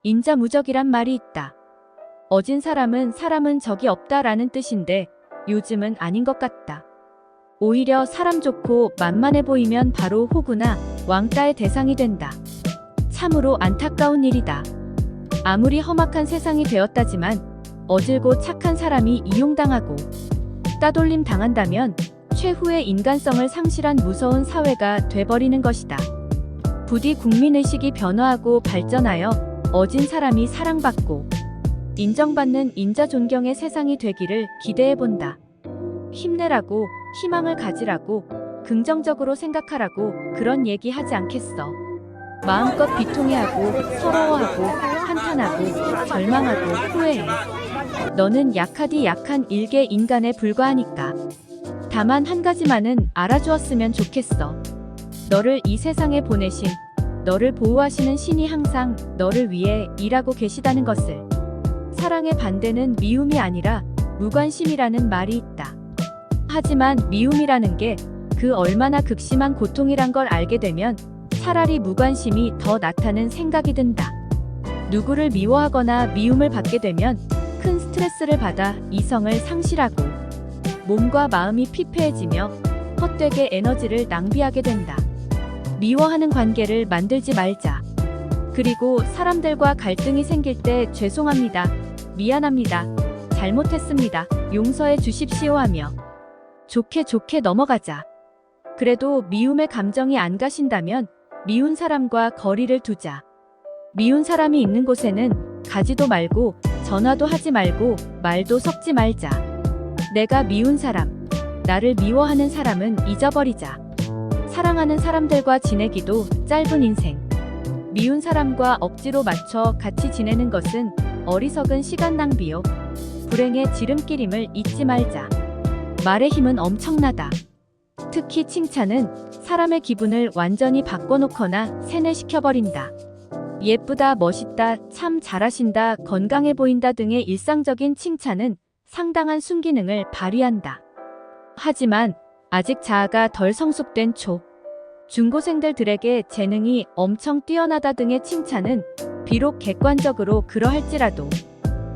인자무적이란 말이 있다. 어진 사람은 적이 없다라는 뜻인데 요즘은 아닌 것 같다. 오히려 사람 좋고 만만해 보이면 바로 호구나 왕따의 대상이 된다. 참으로 안타까운 일이다. 아무리 험악한 세상이 되었다지만 어질고 착한 사람이 이용당하고 따돌림 당한다면 최후의 인간성을 상실한 무서운 사회가 돼버리는 것이다. 부디 국민의식이 변화하고 발전하여 어진 사람이 사랑받고 인정받는 인자 존경의 세상이 되기를 기대해본다. 힘내라고, 희망을 가지라고, 긍정적으로 생각하라고 그런 얘기 하지 않겠어. 마음껏 비통해하고 서러워하고 한탄하고 절망하고 후회해. 너는 약하디 약한 일개 인간에 불과하니까. 다만 한 가지만은 알아주었으면 좋겠어. 너를 이 세상에 보내신, 너를 보호하시는 신이 항상 너를 위해 일하고 계시다는 것을. 사랑의 반대는 미움이 아니라 무관심이라는 말이 있다. 하지만 미움이라는 게 그 얼마나 극심한 고통이란 걸 알게 되면 차라리 무관심이 더 낫다는 생각이 든다. 누구를 미워하거나 미움을 받게 되면 큰 스트레스를 받아 이성을 상실하고 몸과 마음이 피폐해지며 헛되게 에너지를 낭비하게 된다. 미워하는 관계를 만들지 말자. 그리고 사람들과 갈등이 생길 때 죄송합니다, 미안합니다, 잘못했습니다, 용서해 주십시오 하며 좋게 넘어가자. 그래도 미움의 감정이 안 가신다면 미운 사람과 거리를 두자. 미운 사람이 있는 곳에는 가지도 말고 전화도 하지 말고 말도 섞지 말자. 내가 미운 사람, 나를 미워하는 사람은 잊어버리자. 사랑하는 사람들과 지내기도 짧은 인생. 미운 사람과 억지로 맞춰 같이 지내는 것은 어리석은 시간 낭비요. 불행의 지름길임을 잊지 말자. 말의 힘은 엄청나다. 특히 칭찬은 사람의 기분을 완전히 바꿔놓거나 세뇌시켜버린다. 예쁘다, 멋있다, 참 잘하신다, 건강해 보인다 등의 일상적인 칭찬은 상당한 순기능을 발휘한다. 하지만 아직 자아가 덜 성숙된 중고생들에게 재능이 엄청 뛰어나다 등의 칭찬은 비록 객관적으로 그러할지라도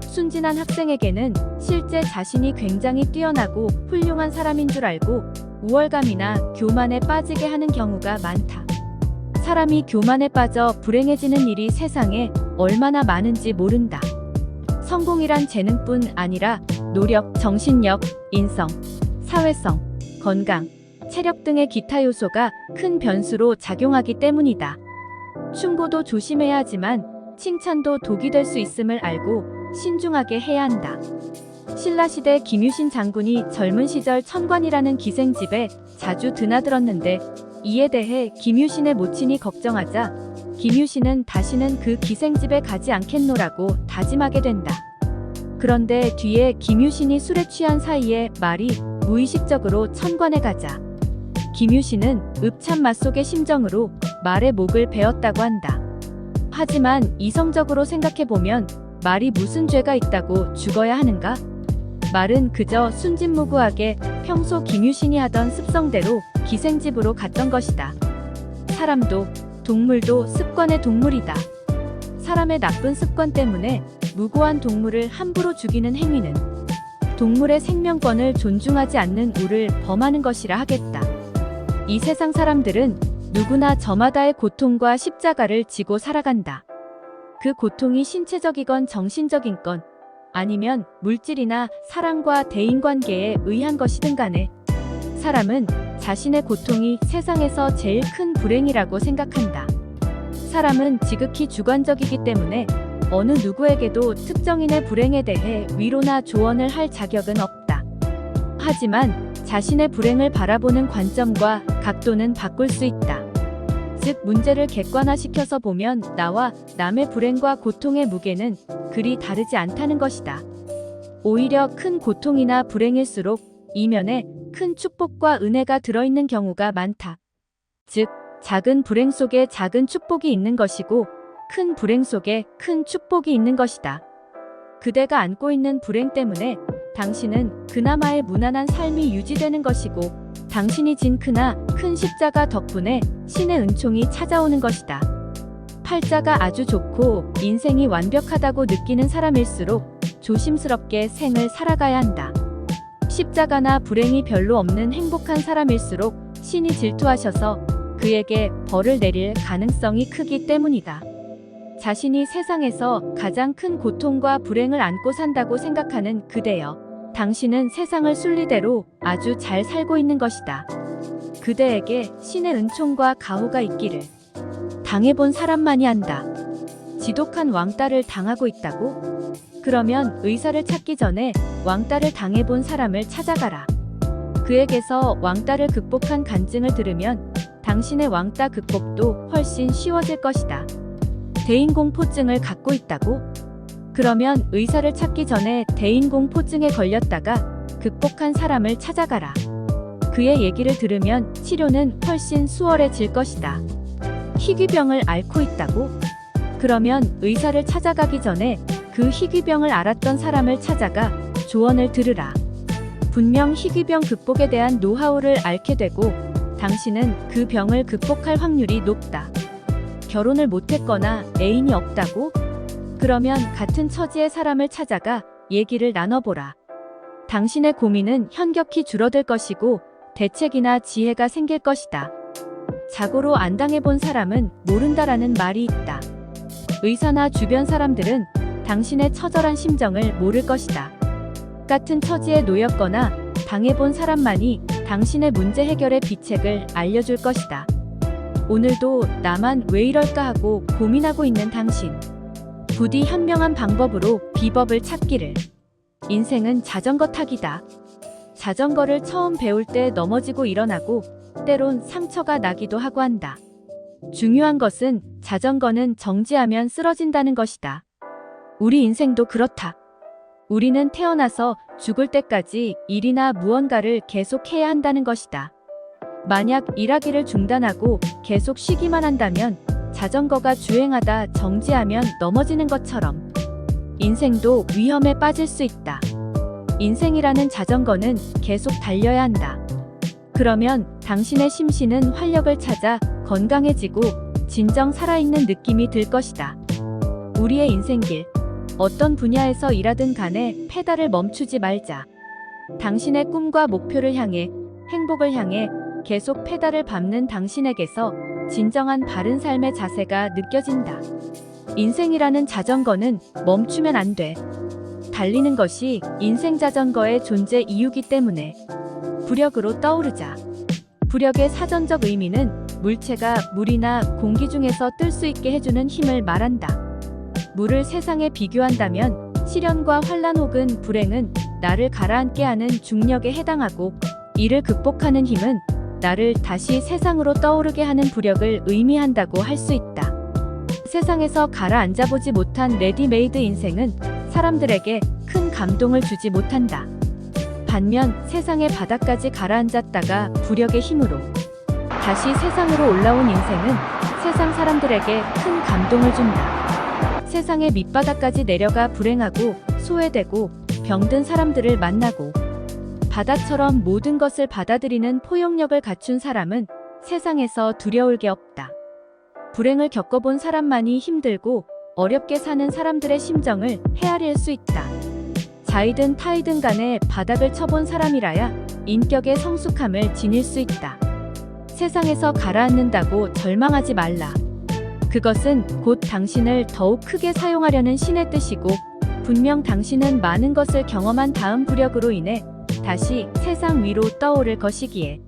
순진한 학생에게는 실제 자신이 굉장히 뛰어나고 훌륭한 사람인 줄 알고 우월감이나 교만에 빠지게 하는 경우가 많다. 사람이 교만에 빠져 불행해지는 일이 세상에 얼마나 많은지 모른다. 성공이란 재능뿐 아니라 노력, 정신력, 인성, 사회성, 건강, 체력 등의 기타 요소가 큰 변수로 작용하기 때문이다. 충고도 조심해야 하지만 칭찬도 독이 될 수 있음을 알고 신중하게 해야 한다. 신라시대 김유신 장군이 젊은 시절 천관이라는 기생집에 자주 드나들었는데 이에 대해 김유신의 모친이 걱정하자 김유신은 다시는 그 기생집에 가지 않겠노라고 다짐하게 된다. 그런데 뒤에 김유신이 술에 취한 사이에 말이 무의식적으로 천관에 가자 김유신은 읍참 맛속의 심정으로 말의 목을 베었다고 한다. 하지만 이성적으로 생각해보면 말이 무슨 죄가 있다고 죽어야 하는가? 말은 그저 순진무구하게 평소 김유신이 하던 습성대로 기생집으로 갔던 것이다. 사람도 동물도 습관의 동물이다. 사람의 나쁜 습관 때문에 무고한 동물을 함부로 죽이는 행위는 동물의 생명권을 존중하지 않는 우를 범하는 것이라 하겠다. 이 세상 사람들은 누구나 저마다의 고통과 십자가를 지고 살아간다. 그 고통이 신체적이건 정신적인 건 아니면 물질이나 사랑과 대인관계에 의한 것이든 간에 사람은 자신의 고통이 세상에서 제일 큰 불행이라고 생각한다. 사람은 지극히 주관적이기 때문에 어느 누구에게도 특정인의 불행에 대해 위로나 조언을 할 자격은 없다. 하지만 자신의 불행을 바라보는 관점과 각도는 바꿀 수 있다. 즉 문제를 객관화시켜서 보면 나와 남의 불행과 고통의 무게는 그리 다르지 않다는 것이다. 오히려 큰 고통이나 불행일수록 이면에 큰 축복과 은혜가 들어있는 경우가 많다. 즉 작은 불행 속에 작은 축복이 있는 것이고 큰 불행 속에 큰 축복이 있는 것이다. 그대가 안고 있는 불행 때문에 당신은 그나마의 무난한 삶이 유지되는 것이고 당신이 진 크나 큰 십자가 덕분에 신의 은총이 찾아오는 것이다. 팔자가 아주 좋고 인생이 완벽하다고 느끼는 사람일수록 조심스럽게 생을 살아가야 한다. 십자가나 불행이 별로 없는 행복한 사람일수록 신이 질투하셔서 그에게 벌을 내릴 가능성이 크기 때문이다. 자신이 세상에서 가장 큰 고통과 불행을 안고 산다고 생각하는 그대여. 당신은 세상을 순리대로 아주 잘 살고 있는 것이다. 그대에게 신의 은총과 가호가 있기를 당해본 사람만이 안다. 지독한 왕따를 당하고 있다고? 그러면 의사를 찾기 전에 왕따를 당해본 사람을 찾아가라. 그에게서 왕따를 극복한 간증을 들으면 당신의 왕따 극복도 훨씬 쉬워질 것이다. 대인공포증을 갖고 있다고? 그러면 의사를 찾기 전에 대인공포증에 걸렸다가 극복한 사람을 찾아가라. 그의 얘기를 들으면 치료는 훨씬 수월해질 것이다. 희귀병을 앓고 있다고? 그러면 의사를 찾아가기 전에 그 희귀병을 앓았던 사람을 찾아가 조언을 들으라. 분명 희귀병 극복에 대한 노하우를 앓게 되고 당신은 그 병을 극복할 확률이 높다. 결혼을 못했거나 애인이 없다고? 그러면 같은 처지의 사람을 찾아가 얘기를 나눠보라. 당신의 고민은 현격히 줄어들 것이고 대책이나 지혜가 생길 것이다. 자고로 안 당해본 사람은 모른다라는 말이 있다. 의사나 주변 사람들은 당신의 처절한 심정을 모를 것이다. 같은 처지에 놓였거나 당해본 사람만이 당신의 문제 해결의 비책을 알려줄 것이다. 오늘도 나만 왜 이럴까 하고 고민하고 있는 당신. 부디 현명한 방법으로 비법을 찾기를. 인생은 자전거 타기다. 자전거를 처음 배울 때 넘어지고 일어나고 때론 상처가 나기도 하고 한다. 중요한 것은 자전거는 정지하면 쓰러진다는 것이다. 우리 인생도 그렇다. 우리는 태어나서 죽을 때까지 일이나 무언가를 계속 해야 한다는 것이다. 만약 일하기를 중단하고 계속 쉬기만 한다면 자전거가 주행하다 정지하면 넘어지는 것처럼 인생도 위험에 빠질 수 있다. 인생이라는 자전거는 계속 달려야 한다. 그러면 당신의 심신은 활력을 찾아 건강해지고 진정 살아있는 느낌이 들 것이다. 우리의 인생길, 어떤 분야에서 일하든 간에 페달을 멈추지 말자. 당신의 꿈과 목표를 향해, 행복을 향해 계속 페달을 밟는 당신에게서 진정한 바른 삶의 자세가 느껴진다. 인생이라는 자전거는 멈추면 안 돼. 달리는 것이 인생 자전거의 존재 이유기 때문에 부력으로 떠오르자. 부력의 사전적 의미는 물체가 물이나 공기 중에서 뜰 수 있게 해주는 힘을 말한다. 물을 세상에 비교한다면 시련과 환란 혹은 불행은 나를 가라앉게 하는 중력에 해당하고 이를 극복하는 힘은 나를 다시 세상으로 떠오르게 하는 부력을 의미한다고 할 수 있다. 세상에서 가라앉아보지 못한 레디메이드 인생은 사람들에게 큰 감동을 주지 못한다. 반면 세상의 바닥까지 가라앉았다가 부력의 힘으로 다시 세상으로 올라온 인생은 세상 사람들에게 큰 감동을 준다. 세상의 밑바닥까지 내려가 불행하고 소외되고 병든 사람들을 만나고 바다처럼 모든 것을 받아들이는 포용력을 갖춘 사람은 세상에서 두려울 게 없다. 불행을 겪어본 사람만이 힘들고 어렵게 사는 사람들의 심정을 헤아릴 수 있다. 자이든 타이든 간에 바닥을 쳐본 사람이라야 인격의 성숙함을 지닐 수 있다. 세상에서 가라앉는다고 절망하지 말라. 그것은 곧 당신을 더욱 크게 사용하려는 신의 뜻이고 분명 당신은 많은 것을 경험한 다음 부력으로 인해 다시 세상 위로 떠오를 것이기에